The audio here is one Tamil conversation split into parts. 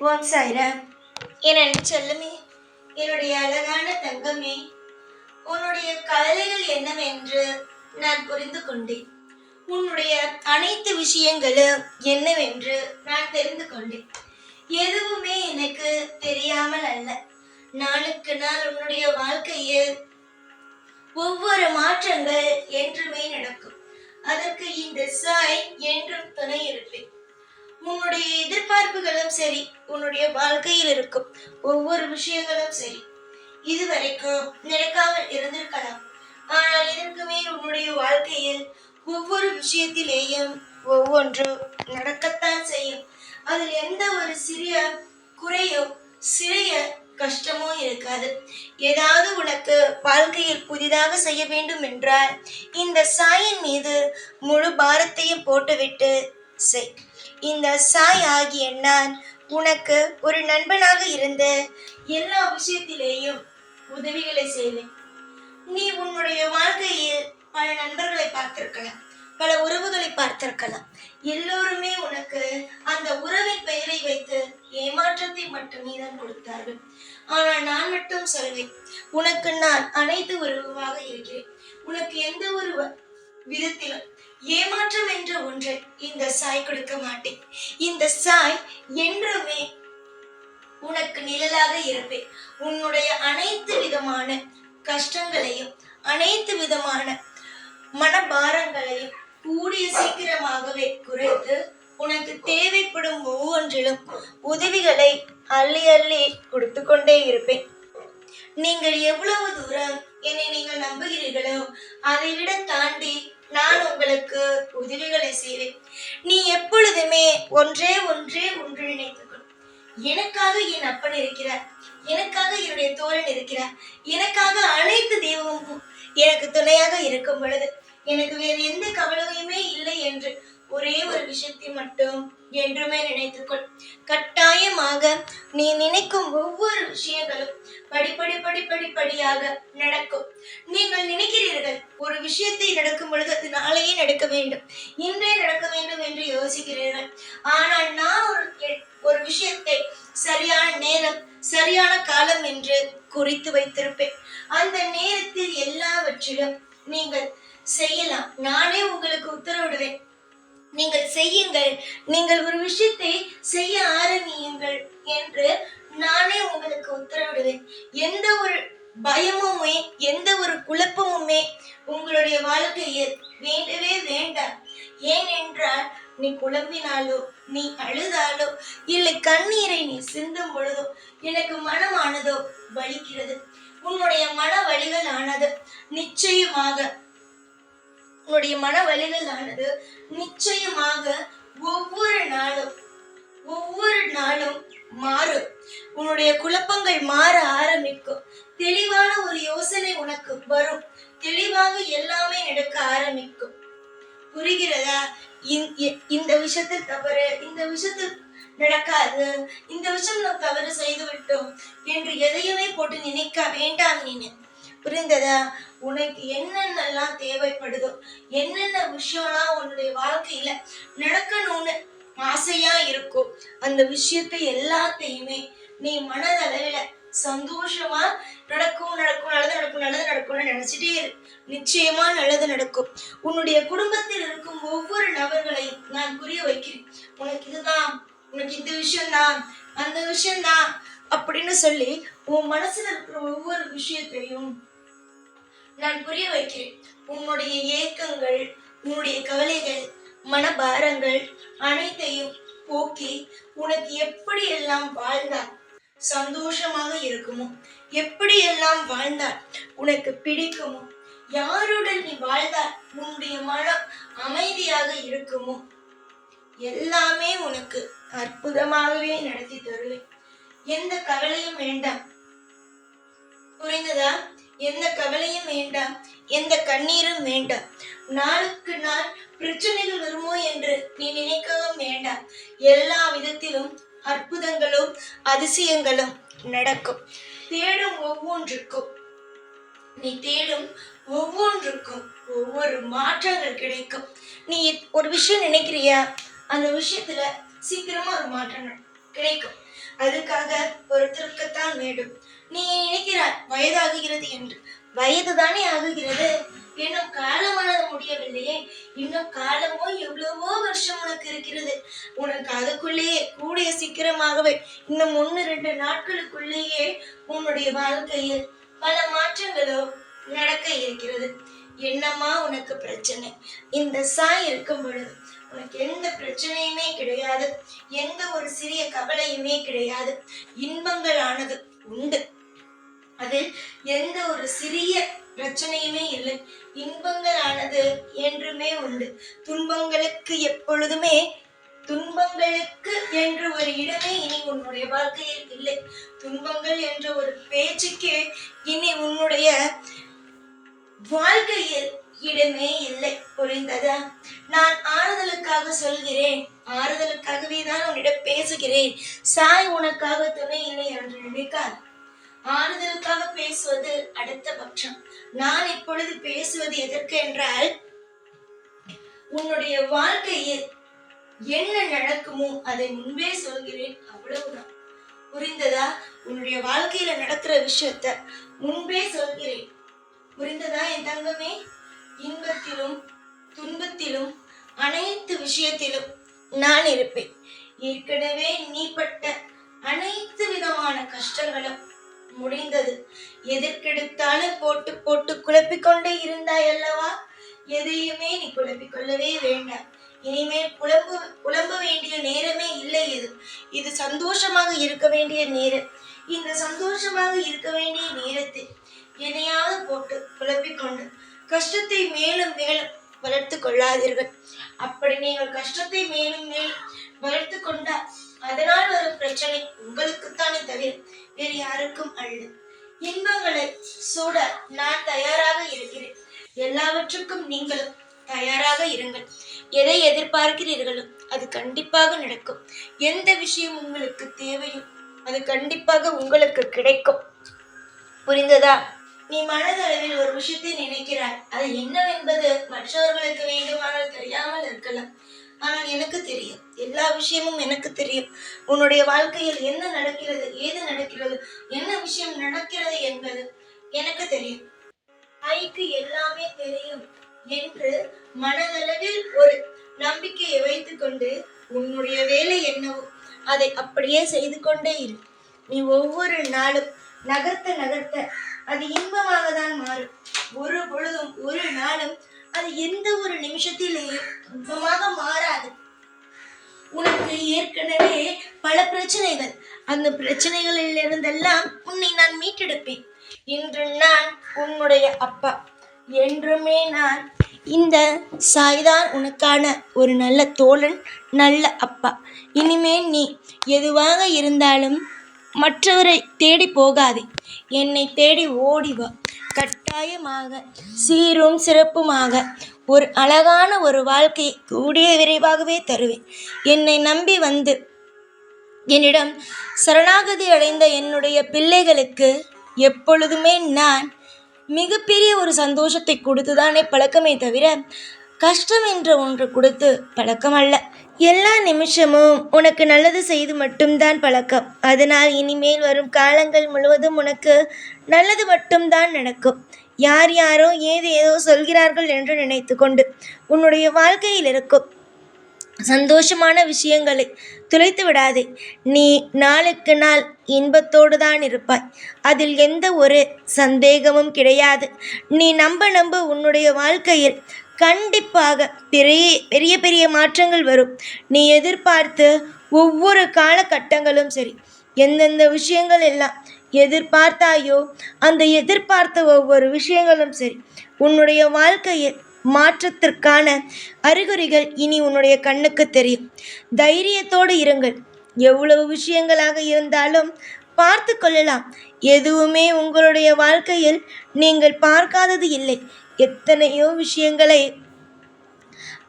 ஓம் சாய்ராம். என் அன்பு செல்லமே, என்னுடைய அழகான தங்கமே, உன்னுடைய கவலைகள் என்னவென்று நான் புரிந்து கொண்டேன். உன்னுடைய அனைத்து விஷயங்களும் என்னவென்று நான் தெரிந்து கொண்டேன். எதுவுமே எனக்கு தெரியாமல் அல்ல. நாளுக்கு நாள் உன்னுடைய வாழ்க்கையில் ஒவ்வொரு மாற்றங்கள் என்றுமே நடக்கும். அதற்கு இந்த சாய் என்றும் துணை இருப்பேன். உன்னுடைய எதிர்பார்ப்புகளும் சரி, உன்னுடைய வாழ்க்கையில் இருக்கும் ஒவ்வொரு விஷயங்களும் சரி, இதுவரைக்கும் நடக்காமல் இருந்திருக்கலாம். ஆனால் இதற்கு மேல் உன்னுடைய வாழ்க்கையில் ஒவ்வொரு விஷயத்திலேயும் ஒவ்வொன்றும் நடக்கத்தான் செய்யும். அதில் எந்த ஒரு சிறிய குறையோ சிறிய கஷ்டமோ இருக்காது. ஏதாவது உனக்கு வாழ்க்கையில் புதிதாக செய்ய வேண்டும் என்றால் இந்த சாயின் மீது முழு பாரத்தையும் போட்டுவிட்டு செய். இந்த சாய் ஆகிய நான் உனக்கு ஒரு நண்பனாக இருந்து எல்லா விஷயத்திலேயும் உதவிகளை செய்வேன். நீ உன்னுடைய வாழ்க்கையில் பல நண்பர்களை பார்த்திருக்கலாம், பல உறவுகளை பார்த்திருக்கலாம். எல்லோருமே உனக்கு அந்த உறவின் பெயரை வைத்து ஏமாற்றத்தை மட்டுமே தான் கொடுத்தார்கள். ஆனால் நான் மட்டும் சொல்வேன், உனக்கு நான் அனைத்து உறவுமாக இருக்கிறேன். உனக்கு எந்த ஒரு விதத்திலும் ஏமாற்றம் என்ற ஒன்றை இந்த சாய் கொடுக்க மாட்டேன். இந்த சாய் என்றுமே உனக்கு நிழலாக இருப்பேன். உன்னுடைய அனைத்து விதமான கஷ்டங்களையும் அனைத்து விதமான மனபாரங்களையும் கூடிய சீக்கிரமாகவே குறைத்து உனக்கு தேவைப்படும் ஒவ்வொன்றிலும் உதவிகளை அள்ளி அள்ளி கொடுத்து கொண்டே இருப்பேன். நீங்கள் எவ்வளவு தூரம் என்னை நீங்கள் நம்புகிறீர்களோ அதை விட தாண்டி நான் உங்களுக்கு உதவிகளை செய்வேன். நீ எப்பொழுதுமே ஒன்று நினைத்துக்கொள். எனக்காக என் அப்பன் இருக்கிறார், எனக்காக என்னுடைய தோழன் இருக்கிறார், எனக்காக அனைத்து தெய்வமும் எனக்கு துணையாக இருக்கும் பொழுது எனக்கு வேறு எந்த கவலையுமே இல்லை என்று ஒரே ஒரு விஷயத்தை மட்டும் என்றுமே நினைத்துக்கொள். கட்டாயமாக நீ நினைக்கும் ஒவ்வொரு விஷயங்களும் படிப்படியாக நடக்கும். நீங்கள் நினைக்கிறீர்கள் ஒரு விஷயத்தை நடக்கும் பொழுது அது நாளையே நடக்க வேண்டும், இன்றே நடக்க வேண்டும் என்று யோசிக்கிறீர்கள். ஆனால் நான் ஒரு விஷயத்தை சரியான நேரம் சரியான காலம் என்று குறித்து வைத்திருப்பேன். அந்த நேரத்தில் எல்லாவற்றிலும் நீங்கள் செய்யலாம். நானே உங்களுக்கு உத்தரவிடுவேன், நீங்கள் செய்யுங்கள், நீங்கள் ஒரு விஷயத்தை செய்ய ஆரம்பியுங்கள் என்று நானே உங்களுக்கு உத்தரவிடுவேன். எந்த ஒரு பயமுமே எந்த ஒரு குழப்பமுமே உங்களுடைய வாழ்க்கையில் வேண்டவே வேண்டாம். ஏனென்றால் நீ குழம்பினாலோ நீ அழுதாலோ இல்லை கண்ணீரை நீ சிந்தும் பொழுதோ எனக்கு மனமானதோ வலிக்கிறது. உன்னுடைய மன வலிகள் ஆனது நிச்சயமாக உன்னுடைய மன வலிகள் ஆனது நிச்சயமாக ஒவ்வொரு நாளும் மாறும். உன்னுடைய குழப்பங்கள் மாற ஆரம்பிக்கும். தெளிவான ஒரு யோசனை உனக்கு வரும். தெளிவாக எல்லாமே நடக்க ஆரம்பிக்கும். புரிகிறதா? இந்த விஷயத்தில் தவறு, இந்த விஷயத்தில் நடக்காது, இந்த விஷயம் நாம் தவறு செய்து விட்டோம் என்று எதையுமே போட்டு நினைக்க வேண்டாம். நீ புரிந்ததா? உனக்கு என்னென்னலாம் தேவைப்படுதோ, என்னென்ன விஷயம்லாம் உன்னுடைய வாழ்க்கையில நடக்கணும்னு ஆசையா இருக்கும், அந்த விஷயத்தை எல்லாத்தையுமே நீ மனதளவில சந்தோஷமா நல்லது நடக்கும்னு நினைச்சிட்டே இரு. நிச்சயமா நல்லது நடக்கும். உன்னுடைய குடும்பத்தில் இருக்கும் ஒவ்வொரு நபர்களையும் நான் புரிய வைக்கிறேன். உனக்கு இதுதான், உனக்கு இந்த விஷயம்தான், அந்த விஷயம்தான் அப்படின்னு சொல்லி உன் மனசுல இருக்கிற ஒவ்வொரு விஷயத்தையும் நான் புரிய வைக்கிறேன். உன்னுடைய ஏக்கங்கள், உன்னுடைய கவலைகள், மனபாரங்கள் அனைத்தையும் போக்கி உனக்கு எப்படி எல்லாம் வாழ்ந்தால் சந்தோஷமாக இருக்குமோ, எப்படி எல்லாம் வாழ்ந்தால் உனக்கு பிடிக்குமோ, யாருடன் நீ வாழ்ந்தால் உன்னுடைய மனம் அமைதியாக இருக்குமோ, எல்லாமே உனக்கு அற்புதமாகவே நடத்தி தருவேன். எந்த கவலையும் வேண்டாம். புரிந்ததா? எந்த கவலையும் வேண்டாம், எந்த கண்ணீரும் வேண்டாம். நாளுக்கு நாள் பிரச்சனைகள் வருமோ என்று நீ நினைக்கவும் வேண்டாம். எல்லா விதத்திலும் அற்புதங்களும் அதிசயங்களும் நடக்கும். தேடும் ஒவ்வொன்றுக்கும் நீ தேடும் ஒவ்வொன்றுக்கும் ஒவ்வொரு மாற்றங்கள் கிடைக்கும். நீ ஒரு விஷயம் நினைக்கிறியா, அந்த விஷயத்துல சீக்கிரமா ஒரு மாற்றம் கிடைக்கும். அதுக்காக பொறுத்திருக்கத்தான் வேண்டும். நீ நினைக்கிறாய் வயதாகுகிறது என்று. வயதுதானே ஆகுகிறது, இன்னும் காலமானது முடியவில்லையே. இன்னும் காலமோ எவ்வளவோ வருஷம் உனக்கு இருக்கிறது. உனக்கு அதுக்குள்ளேயே கூடிய சீக்கிரமாகவே இன்னும் 1-2 நாட்களுக்குள்ளேயே உன்னுடைய வாழ்க்கையில் பல மாற்றங்களோ நடக்க இருக்கிறது. என்னம்மா உனக்கு பிரச்சனை? இந்த சாய் இருக்கும் பொழுது உனக்கு எந்த பிரச்சனையுமே கிடையாது, எந்த ஒரு சிறிய கவலையுமே கிடையாது. இன்பங்கள் ஆனது உண்டு, அதில் எந்த ஒரு சிறிய பிரச்சனையுமே இல்லை. இன்பங்கள் ஆனது என்றுமே உண்டு. துன்பங்களுக்கு எப்பொழுதுமே துன்பங்களுக்கு என்று ஒரு இடமே இனி உன்னுடைய வாழ்க்கையில் இல்லை. துன்பங்கள் என்ற ஒரு பேச்சுக்கே இனி உன்னுடைய வாழ்க்கையில் இடமே இல்லை. புரிந்ததா? நான் ஆறுதலுக்காக சொல்கிறேன், ஆறுதலுக்காகவே தான் உன்னிடம் பேசுகிறேன். சாய் உனக்காக துணை இல்லை என்று நினைக்காது. ஆறுதலுக்காக பேசுவது அடுத்த பட்சம். நான் இப்பொழுது பேசுவது எதற்கு என்றால், உன்னுடைய வாழ்க்கையில் என்ன நடக்குமோ அதை முன்பே சொல்கிறேன், அவ்வளவுதான். புரிந்ததா? உன்னுடைய வாழ்க்கையில நடக்கிற விஷயத்த முன்பே சொல்கிறேன். புரிந்ததா என் தங்கமே? இன்பத்திலும் துன்பத்திலும் அனைத்து விஷயத்திலும் நான் இருப்பேன். ஏற்கனவே நீ பட்ட அனைத்து விதமான கஷ்டங்களும் முடிந்தது. எதற்கெடுத்தாலும் போட்டு போட்டு குழப்பிக்கொண்டே இருந்தாய் அல்லவா? எதையுமே நீ குழப்பிக் கொள்ளவே வேண்டாம். இனிமேல் புலம்ப வேண்டிய நேரமே இல்லை. இது சந்தோஷமாக இருக்க வேண்டிய நேரம். இந்த சந்தோஷமாக இருக்க வேண்டிய நேரத்தில் எதையாவது போட்டு குழப்பிக்கொண்டு கஷ்டத்தை மேலும் மேலும் வளர்த்து கொள்ளாதீர்கள். அப்படி நீங்கள் கஷ்டத்தை மேலும் மேலும் வளர்த்து கொண்டால் அதனால் வரும் பிரச்சனை உங்களுக்குத்தானே தவிர வேறு யாருக்கும் அல்ல. இன்பங்களை சூட நான் தயாராக இருக்கிறேன். எல்லாவற்றுக்கும் நீங்களும் தயாராக இருங்கள். எதை எதிர்பார்க்கிறீர்களோ அது கண்டிப்பாக நடக்கும். எந்த விஷயம் உங்களுக்கு தேவையோ அது கண்டிப்பாக உங்களுக்கு கிடைக்கும். புரிந்ததா? நீ மனதளவில் ஒரு விஷயத்தை நினைக்கிறாய். அது என்னவென்பது மற்றவர்களுக்கு வேண்டுமானால் தெரியாமல் இருக்கலாம். ஆனால் எனக்கு தெரியும். எல்லா விஷயமும் எனக்கு தெரியும். உன்னுடைய வாழ்க்கையில் என்ன நடக்கிறது, ஏது நடக்கிறது, என்ன விஷயம் நடக்கிறது என்பது எனக்கு தெரியும். தாய்க்கு எல்லாமே தெரியும் என்று மனதளவில் ஒரு நம்பிக்கையை வைத்துக் கொண்டு உன்னுடைய வேலை என்னவோ அதை அப்படியே செய்து கொண்டே இரு. நீ ஒவ்வொரு நாளும் நகர்த்த நகர்த்த அது இன்பமாக தான் மாறும். ஒரு பொழுதும் ஒரு நாளும் அது எந்த ஒரு நிமிஷத்திலேயும் துன்பமாக மாறாது. உனக்கு ஏற்கனவே பல பிரச்சனைகள், அந்த பிரச்சனைகளில் இருந்தெல்லாம் உன்னை நான் மீட்டெடுப்பேன். இன்று நான் உன்னுடைய அப்பா. என்றுமே நான் இந்த சாய்தான் உனக்கான ஒரு நல்ல தோழன், நல்ல அப்பா. இனிமேல் நீ எதுவாக இருந்தாலும் மற்றவரை தேடி போகாதே, என்னை தேடி ஓடிவா. கட்டாயமாக சீரும் சிறப்புமாக ஒரு அழகான ஒரு வாழ்க்கை கூடிய விரைவாகவே தருவேன். என்னை நம்பி வந்து என்னிடம் சரணாகதி அடைந்த என்னுடைய பிள்ளைகளுக்கு எப்பொழுதுமே நான் மிகப்பெரிய ஒரு சந்தோஷத்தை கொடுத்துதானே பழக்கமே தவிர கஷ்டம் என்ற ஒன்று கொடுத்து பழக்கம் அல்ல. எல்லா நிமிஷமும் உனக்கு நல்லது செய்து மட்டும்தான் பழக்கம். அதனால் இனிமேல் வரும் காலங்கள் முழுவதும் உனக்கு நல்லது மட்டும்தான் நடக்கும். யார் யாரோ ஏதோ சொல்கிறார்கள் என்று நினைத்து கொண்டு உன்னுடைய வாழ்க்கையில் இருக்கும் சந்தோஷமான விஷயங்களை துளைத்து விடாதே. நீ நாளுக்கு நாள் இன்பத்தோடு தான் இருப்பாய். அதில் எந்த ஒரு சந்தேகமும் கிடையாது. நீ நம்ப உன்னுடைய வாழ்க்கையில் கண்டிப்பாக பெரிய பெரிய மாற்றங்கள் வரும். நீ எதிர்பார்த்து ஒவ்வொரு காலகட்டங்களும் சரி, எந்தெந்த விஷயங்கள் எல்லாம் எதிர்பார்த்தாயோ அந்த எதிர்பார்த்த ஒவ்வொரு விஷயங்களும் சரி, உன்னுடைய வாழ்க்கையில் மாற்றத்திற்கான அறிகுறிகள் இனி உன்னுடைய கண்ணுக்கு தெரியும். தைரியத்தோடு இருங்கள். எவ்வளவு விஷயங்களாக இருந்தாலும் பார்த்து கொள்ளலாம். எதுவுமே உங்களுடைய வாழ்க்கையில் நீங்கள் பார்க்காதது இல்லை. எத்தனையோ விஷயங்களை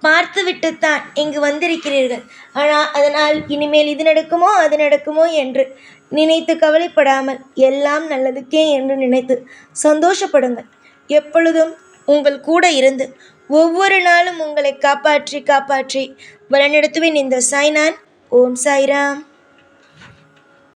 பார்த்துவிட்டுத்தான் இங்கு வந்திருக்கிறீர்கள். ஆனால் அதனால் இனிமேல் இது நடக்குமோ அது நடக்குமோ என்று நினைத்து கவலைப்படாமல் எல்லாம் நல்லதுக்கே என்று நினைத்து சந்தோஷப்படுங்கள். எப்பொழுதும் உங்கள் கூட இருந்து ஒவ்வொரு நாளும் உங்களை காப்பாற்றி வழிநடத்துவேன் இந்த சாய்நான். ஓம் சாய்ராம்.